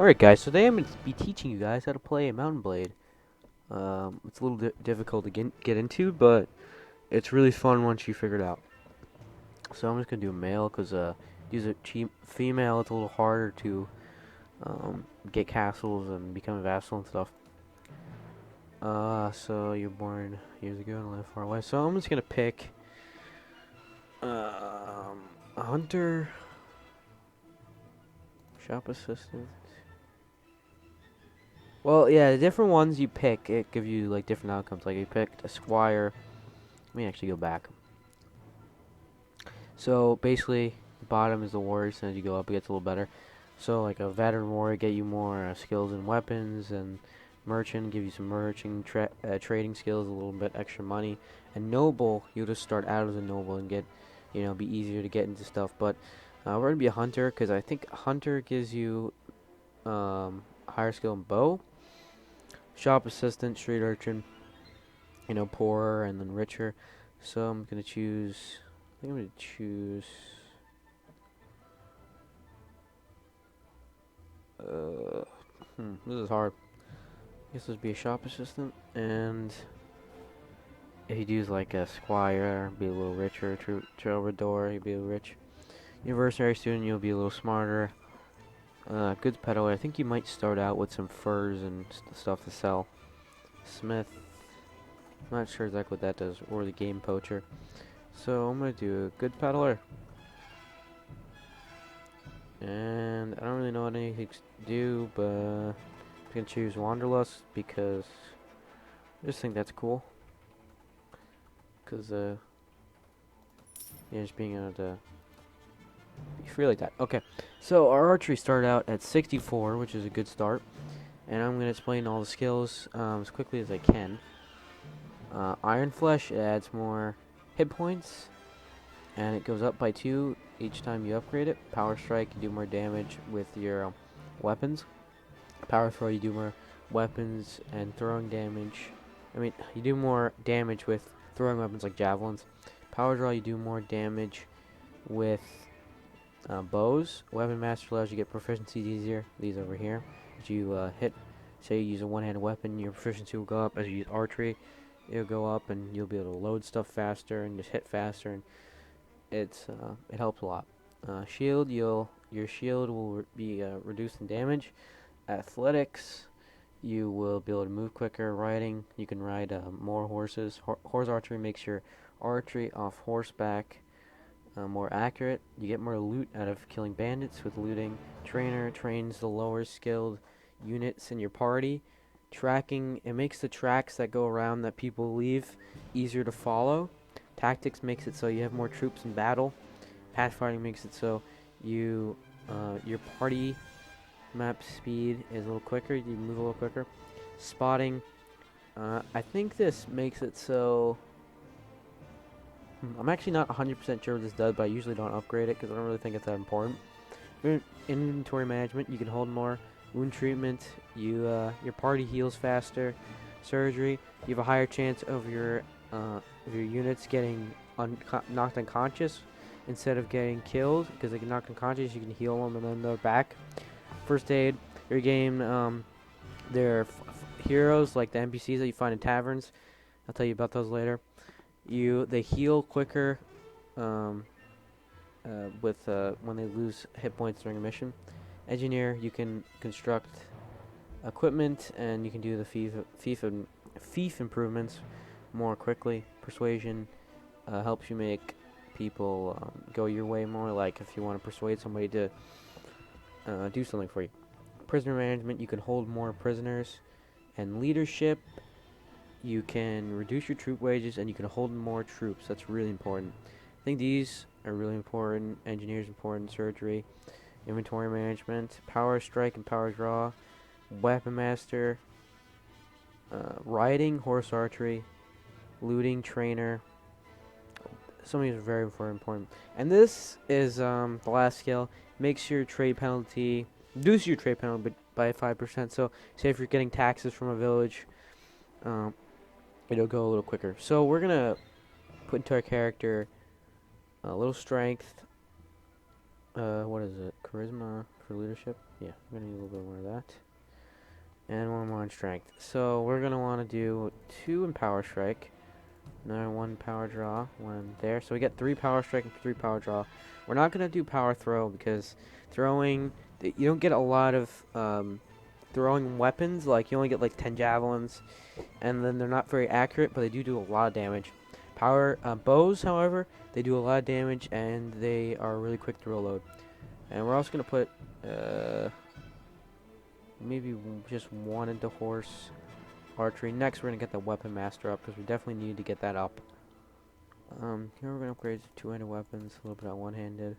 Alright guys, so today I'm going to be teaching you guys how to play a Mount&Blade. It's a little difficult to get into, but it's really fun once you figure it out. So I'm just going to do a male, because use a cheap female, it's a little harder to get castles and become a vassal and stuff. So you're born years ago and live far away. So I'm just going to pick a hunter, shop assistant. Well, yeah, the different ones you pick, it gives you like different outcomes. Like you picked a squire. Let me actually go back. So basically, the bottom is the worst, and as you go up, it gets a little better. So like a veteran warrior get you more skills in weapons, and merchant give you some merchant trading skills, a little bit extra money. And noble, you'll just start out as a noble and get, be easier to get into stuff. But we're gonna be a hunter because I think hunter gives you higher skill in bow. Shop assistant, street urchin, poorer and then richer. So I'm gonna choose. I think I'm gonna choose. This is hard. I guess this would be a shop assistant, and if you use like a squire, be a little richer. Troubadour, you'll be rich. University student, you'll be a little smarter. Goods peddler, I think you might start out with some furs and stuff to sell. Smith, I'm not sure exactly what that does, or the game poacher. So I'm gonna do a goods peddler. And I don't really know what anything to do, but I'm gonna choose Wanderlust because I just think that's cool. Cause just being able to be free like that. Okay, so our archery started out at 64, which is a good start, and I'm gonna explain all the skills as quickly as I can. Iron Flesh, it adds more hit points, and it goes up by 2 each time you upgrade it. Power Strike, you do more damage with your weapons. Power Throw, you do more weapons and throwing damage. You do more damage with throwing weapons like javelins. Power Draw, you do more damage with bows. Weapon Master allows you to get proficiencies easier. These over here. As you say you use a one-handed weapon, your proficiency will go up. As you use archery, it'll go up, and you'll be able to load stuff faster and just hit faster. And it helps a lot. Shield, your shield will be reduced in damage. Athletics, you will be able to move quicker. Riding, you can ride more horses. Horse archery makes your archery off horseback more accurate. You get more loot out of killing bandits with looting. Trainer trains the lower skilled units in your party. Tracking, it makes the tracks that go around that people leave easier to follow. Tactics makes it so you have more troops in battle. Pathfinding makes it so your party map speed is a little quicker. You move a little quicker. Spotting, I think this makes it so. I'm actually not 100% sure what this does, but I usually don't upgrade it because I don't really think it's that important. Inventory management, you can hold more. Wound treatment, your party heals faster. Surgery, you have a higher chance of your units getting knocked unconscious instead of getting killed, because they get knocked unconscious. You can heal them and then they're back. First aid, your game, they're heroes like the NPCs that you find in taverns. I'll tell you about those later. They heal quicker with when they lose hit points during a mission. Engineer, you can construct equipment, and you can do the fief improvements more quickly. Persuasion helps you make people go your way more, like if you want to persuade somebody to do something for you. Prisoner management, you can hold more prisoners. And leadership, you can reduce your troop wages, and you can hold more troops. That's really important. I think these are really important. Engineers important. Surgery, inventory management, power strike and power draw, weapon master, riding, horse archery, looting, trainer. Some of these are very, very important. And this is the last skill. Makes your trade penalty, reduce your trade penalty by 5%. So say if you're getting taxes from a village, it'll go a little quicker. So we're gonna put into our character a little strength. What is it? Charisma for leadership. Yeah, I'm gonna need a little bit more of and one more in strength. So we're gonna want to do 2 in power strike, another 1 power draw, 1 there. So we get 3 power strike and 3 power draw. We're not gonna do power throw because throwing, you don't get a lot of throwing weapons. Like you only get like 10 javelins, and then they're not very accurate, but they do a lot of damage. Power bows, however, they do a lot of damage and they are really quick to reload. And we're also gonna put maybe just 1 into horse archery. Next, we're gonna get the weapon master up because we definitely need to get that up. Here we're gonna upgrade to 2-handed weapons, a little bit on one-handed.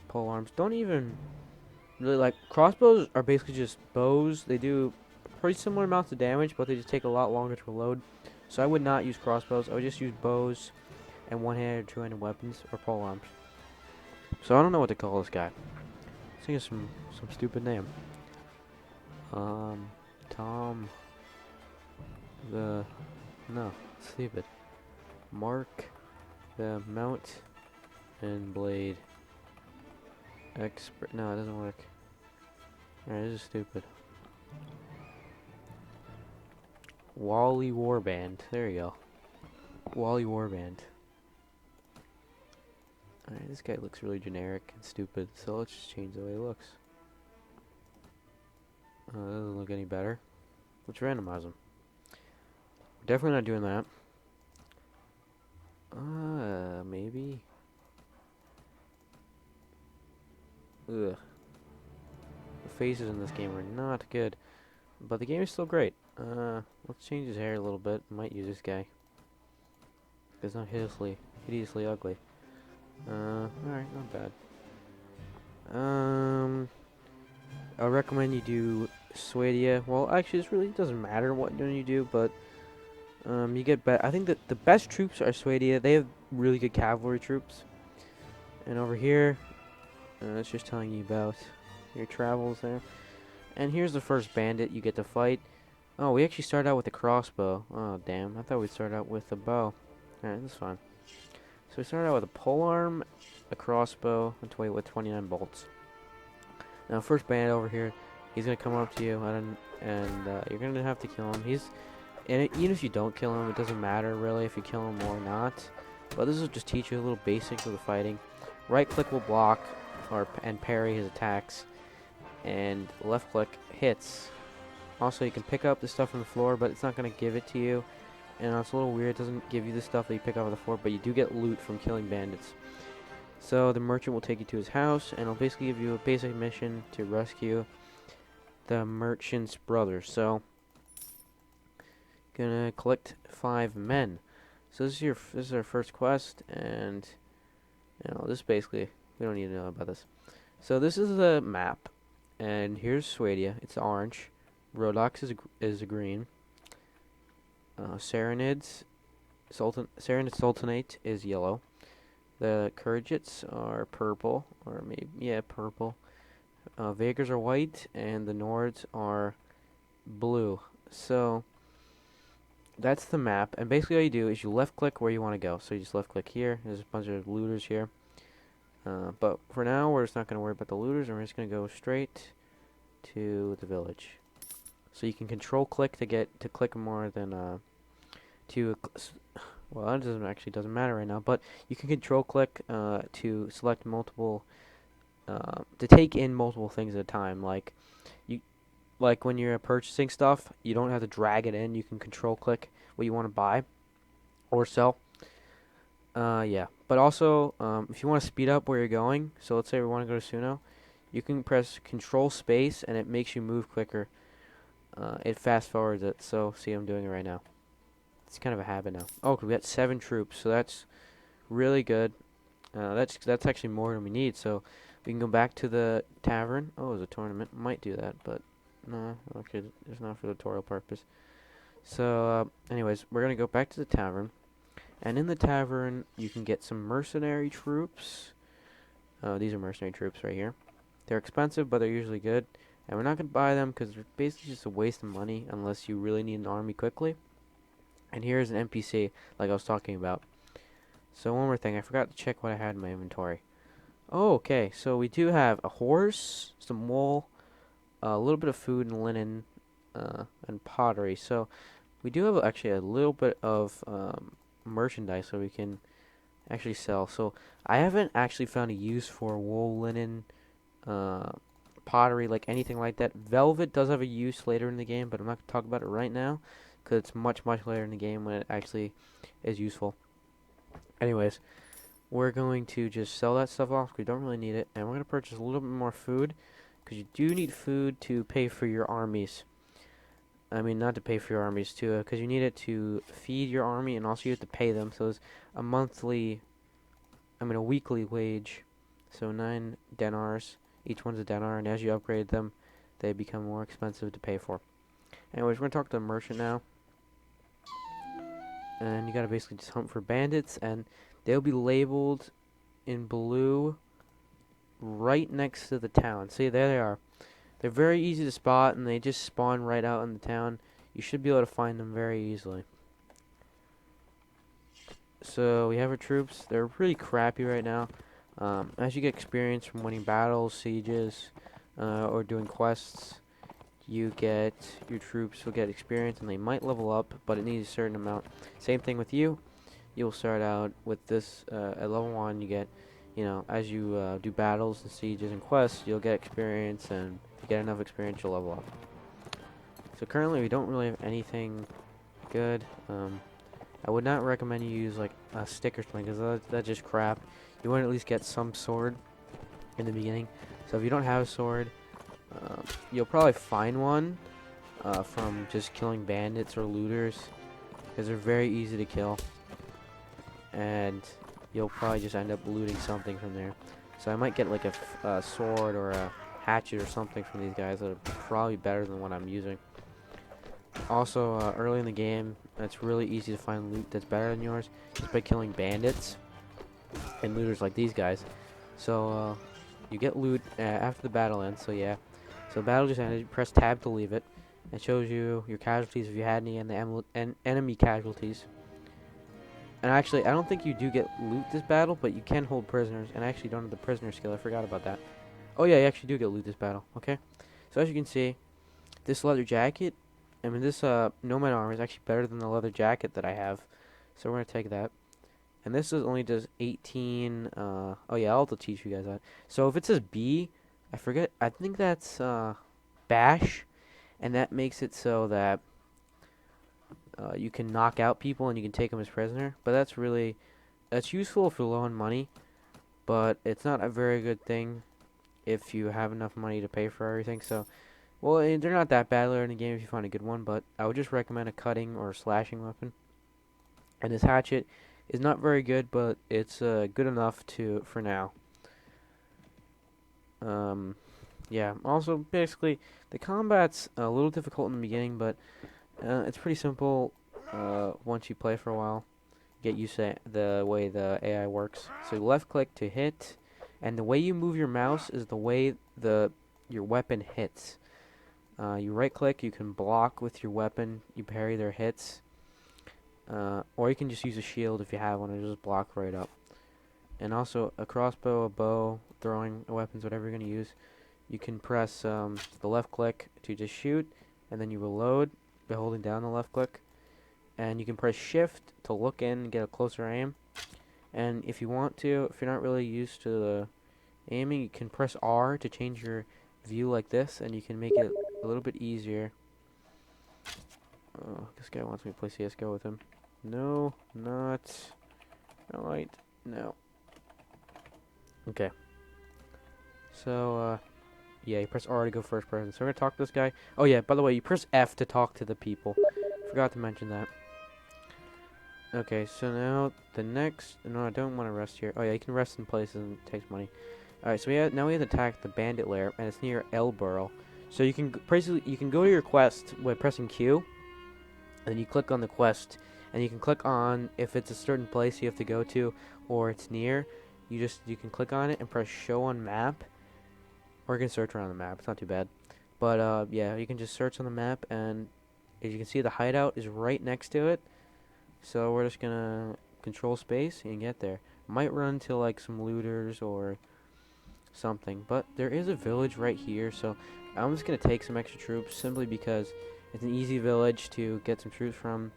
Pole arms. Don't even really like crossbows. Are basically just bows. They do pretty similar amounts of damage, but they just take a lot longer to reload. So I would not use crossbows. I would just use bows and one-handed or 2-handed weapons or pole arms. So I don't know what to call this guy. I think it's some stupid name. Tom. No, stupid. Mark the Mount&Blade expert. No, it doesn't work. Alright, this is stupid. Wally Warband. There you go. Wally Warband. Alright, this guy looks really generic and stupid, so let's just change the way he looks. That doesn't look any better. Let's randomize him. Definitely not doing that. Maybe. Ugh. The faces in this game are not good, but the game is still great. Let's change his hair a little bit. Might use this guy. It's not hideously ugly. Alright, not bad. I recommend you do Swadia. Well, actually, this really doesn't matter what you do, but you get better. I think that the best troops are Swadia. They have really good cavalry troops. And over here, it's just telling you about your travels there. And here's the first bandit you get to fight. Oh, we actually start out with a crossbow. Oh, damn. I thought we'd start out with a bow. Alright, that's fine. So we started out with a polearm, a crossbow, and with 29 bolts. Now, first bandit over here, he's gonna come up to you, and you're gonna have to kill him. Even if you don't kill him, it doesn't matter really if you kill him or not. But this will just teach you a little basics of the fighting. Right click will block and parry his attacks, and left click hits. Also, you can pick up the stuff from the floor, but it's not gonna give it to you. And it's a little weird. It doesn't give you the stuff that you pick up on the floor, but you do get loot from killing bandits. So the merchant will take you to his house, and it'll basically give you a basic mission to rescue the merchant's brother. So, gonna collect 5 men. So this is our first quest, and this basically we don't need to know about this. So this is the map, and here's Swadia. It's orange. Rhodox is a green. Serenid Sultanate is yellow. The Kurgits are purple, or maybe purple. Vagars are white, and the Nords are blue. So that's the map, and basically all you do is you left click where you want to go. So you just left click here. There's a bunch of looters here. But for now, we're just not going to worry about the looters, and we're just going to go straight to the village. So you can control click to click more than well, that doesn't matter right now, but you can control click to select multiple to take in multiple things at a time. Like when you're purchasing stuff, you don't have to drag it in. You can control click what you want to buy or sell. Yeah, but also if you want to speed up where you're going, so let's say we want to go to Suno, you can press control space and it makes you move quicker. It fast forwards it, so see I'm doing it right now. It's kind of a habit now. Oh, we got 7 troops, so that's really good. That's actually more than we need, so we can go back to the tavern. Oh, there's a tournament. Might do that, but no, okay, it's not for tutorial purpose. So, anyways, we're gonna go back to the tavern, and in the tavern you can get some mercenary troops. These are mercenary troops right here. They're expensive, but they're usually good. And we're not going to buy them because they're basically just a waste of money unless you really need an army quickly. And here's an NPC like I was talking about. So one more thing, I forgot to check what I had in my inventory. Oh, okay, so we do have a horse, some wool, a little bit of food and linen, and pottery. So we do have actually a little bit of merchandise that we can actually sell. So I haven't actually found a use for wool, linen, uh, pottery, like anything like that. Velvet does have a use later in the game, but I'm not going to talk about it right now because it's much, much later in the game when it actually is useful. Anyways, we're going to just sell that stuff off. We don't really need it, and we're going to purchase a little bit more food because you do need food to pay for your armies. I mean, not to pay for your armies too, because you need it to feed your army, and also you have to pay them. So it's a a weekly wage. So 9 dinars. Each one's a dinar, and as you upgrade them, they become more expensive to pay for. Anyways, we're gonna talk to the merchant now, and you gotta basically just hunt for bandits, and they'll be labeled in blue right next to the town. See, there they are. They're very easy to spot, and they just spawn right out in the town. You should be able to find them very easily. So we have our troops. They're pretty crappy right now. As you get experience from winning battles, sieges, or doing quests, your troops will get experience, and they might level up, but it needs a certain amount. Same thing with you. You'll start out with this at level 1. You get, as you do battles and sieges and quests, you'll get experience, and if you get enough experience, you'll level up. So currently, we don't really have anything good. I would not recommend you use like a stick or something, because that's just crap. You want to at least get some sword in the beginning. So if you don't have a sword, you'll probably find one from just killing bandits or looters, because they're very easy to kill, and you'll probably just end up looting something from there. So I might get like a sword or a hatchet or something from these guys that are probably better than what I'm using. Also, early in the game, it's really easy to find loot that's better than yours just by killing bandits and looters like these guys. So you get loot after the battle ends. So yeah, so the battle just ended. You press tab to leave it. It shows you your casualties if you had any, and the enemy casualties. And actually, I don't think you do get loot this battle, but you can hold prisoners. And I actually don't have the prisoner skill. I forgot about that. Oh yeah, you actually do get loot this battle. Okay, so as you can see, this leather jacket. I mean, this nomad armor is actually better than the leather jacket that I have, so we're gonna take that. And this only does 18. Oh yeah, I'll have to teach you guys that. So if it says B, I forget. I think that's bash, and that makes it so that you can knock out people and you can take them as prisoner. But that's useful if you're low on money, but it's not a very good thing if you have enough money to pay for everything. So. Well, they're not that bad later in the game if you find a good one, but I would just recommend a cutting or slashing weapon. And this hatchet is not very good, but it's good enough for now. Yeah. Also, basically, the combat's a little difficult in the beginning, but it's pretty simple once you play for a while. Get used to the way the AI works. So left click to hit, and the way you move your mouse is the way your weapon hits. You right click, you can block with your weapon, you parry their hits, or you can just use a shield if you have one and just block right up. And also a crossbow, a bow, throwing weapons, whatever you're going to use, you can press the left click to just shoot, and then you reload by holding down the left click, and you can press shift to look in and get a closer aim. And if you want to, if you're not really used to the aiming, you can press R to change your view like this, and you can make it a little bit easier. Oh, this guy wants me to play CSGO with him. No, not right. No. Okay. So, yeah, you press R to go first person. So we're gonna talk to this guy. Oh yeah, by the way, you press F to talk to the people. Forgot to mention that. Okay, so now the next. No, I don't want to rest here. Oh yeah, you can rest in places and it takes money. Alright, so now we have to attack the bandit lair, and it's near Elburl. So you can go to your quest by pressing Q, and then you click on the quest, and you can click on if it's a certain place you have to go to or it's near. You can click on it and press show on map, or you can search around the map. It's not too bad, but yeah, you can just search on the map, and as you can see, the hideout is right next to it. So we're just gonna control space and get there. Might run to like some looters or something, but there is a village right here, so I'm just gonna take some extra troops simply because It's an easy village to get some troops from,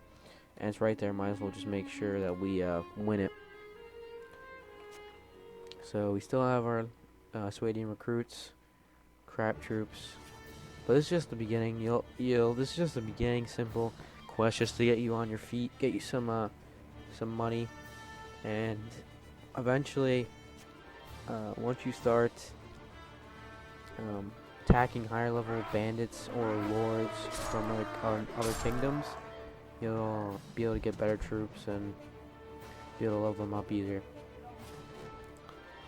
and it's right there. Might as well just make sure that we win it. So we still have our Swadian recruits, crap troops, but this is just the beginning. This is just the beginning. Simple quest just to get you on your feet, get you some money, and eventually, once you start attacking higher level bandits or lords from other kingdoms, you'll be able to get better troops and be able to level them up easier.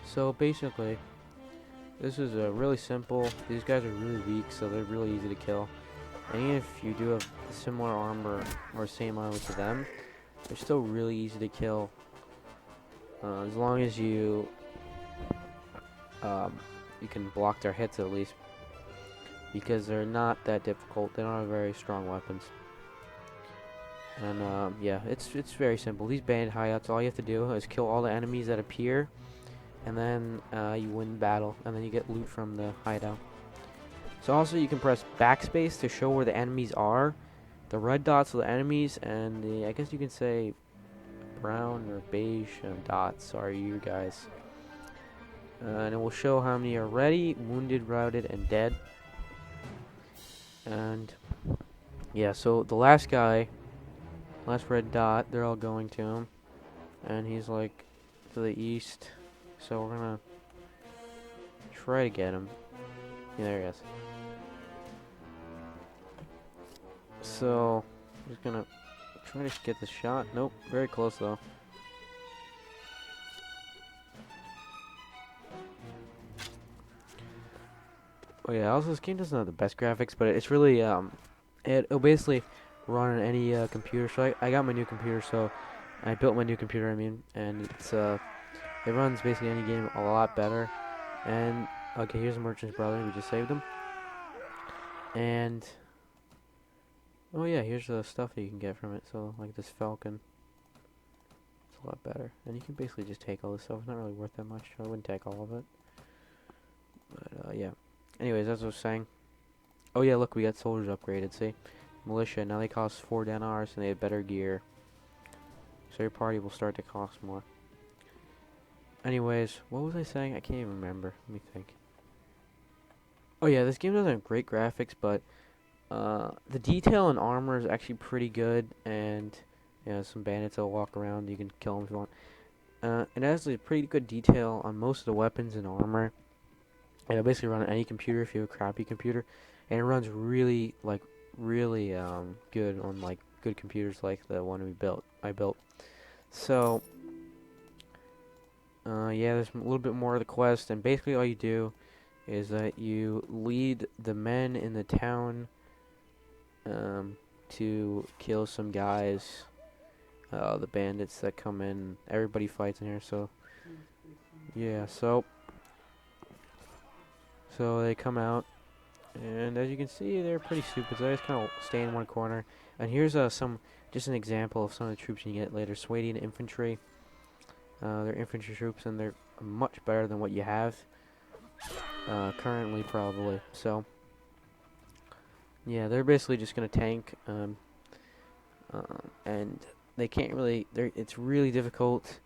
So basically, this is really simple. These guys are really weak, so they're really easy to kill. And even if you do have similar armor or same armor to them, they're still really easy to kill. As long as you can block their hits at least, because they're not that difficult. They don't have very strong weapons. And yeah, it's very simple. These bandit hideouts, all you have to do is kill all the enemies that appear, and then you win the battle, and then you get loot from the hideout. So also you can press backspace to show where the enemies are. The red dots are the enemies, and the, I guess you can say, brown or beige dots are you guys. And it will show how many are ready, wounded, routed, and dead. And yeah, so the last guy, last red dot, they're all going to him, and he's like to the east. So we're gonna try to get him. Yeah, there he is. So I'm just gonna try to get the shot. Nope, very close though. Oh yeah, also this game doesn't have the best graphics, but it's really it'll basically run on any computer. So I got my new computer, so I built my new computer. I mean, and it's it runs basically any game a lot better. And okay, here's the merchant's brother. We just saved him. And oh yeah, here's the stuff that you can get from it. So like this falcon, it's a lot better. And you can basically just take all this stuff. It's not really worth that much. So I wouldn't take all of it. But yeah. Anyways, as I was saying. Oh yeah, look, we got soldiers upgraded. See, militia. Now they cost 4 dinars and they have better gear. So your party will start to cost more. Anyways, what was I saying? I can't even remember. Let me think. Oh yeah, this game doesn't have great graphics, but the detail in armor is actually pretty good, and you know, some bandits will walk around. You can kill them if you want. It has a pretty good detail on most of the weapons and armor. It'll basically run on any computer if you have a crappy computer, and it runs really good on like good computers like the one I built. So yeah, there's a little bit more of the quest, and basically all you do is that you lead the men in the town to kill some guys, the bandits that come in. Everybody fights in here, so yeah, so they come out, and as you can see, they're pretty stupid. So they just kind of stay in one corner. And here's just an example of some of the troops you can get later. Swadian infantry. They're infantry troops, and they're much better than what you have currently, probably. So yeah, they're basically just gonna tank, and they can't really. It's really difficult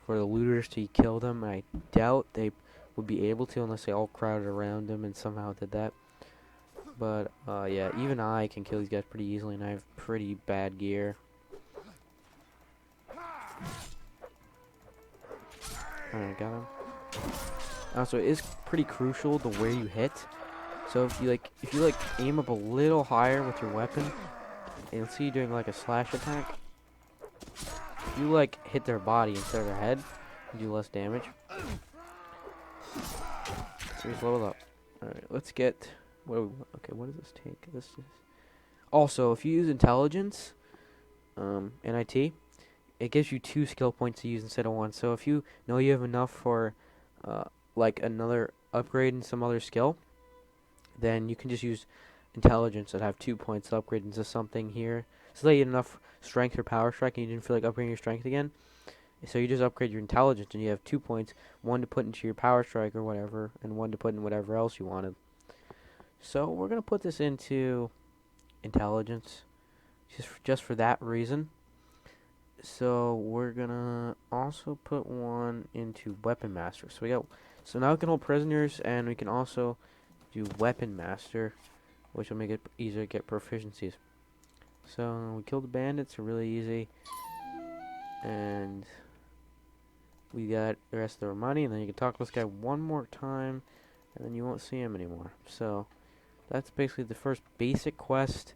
for the looters to kill them. I doubt they would be able to unless they all crowded around them and somehow did that. But yeah, even I can kill these guys pretty easily, and I have pretty bad gear. Alright, got him. Also, it is pretty crucial the where you hit. So if you aim up a little higher with your weapon, and you'll see you doing like a slash attack. If you like hit their body instead of their head, you do less damage. So just level up. Alright, let's get okay, what does this take? This is also, if you use intelligence, NIT, it gives you 2 skill points to use instead of 1. So if you know you have enough for like another upgrade in some other skill, then you can just use intelligence and have 2 points to upgrade into something here. So that you had enough strength or power strike and you didn't feel like upgrading your strength again. So you just upgrade your intelligence and you have 2 points, 1 to put into your power strike or whatever, and 1 to put in whatever else you wanted. So we're going to put this into intelligence, just for that reason. So we're gonna also put one into weapon master. So now we can hold prisoners, and we can also do weapon master, which will make it easier to get proficiencies. So we killed the bandits, are really easy, and we got the rest of our money, and then you can talk to this guy one more time, and then you won't see him anymore. So that's basically the first basic quest.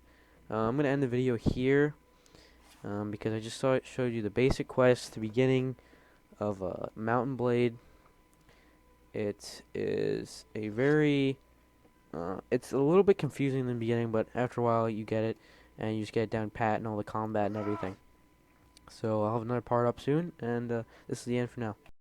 I'm gonna end the video here because I just showed you the basic quest, the beginning of Mount&Blade. It is a very it's a little bit confusing in the beginning, but after a while you get it, and you just get it down pat and all the combat and everything. So I'll have another part up soon, and this is the end for now.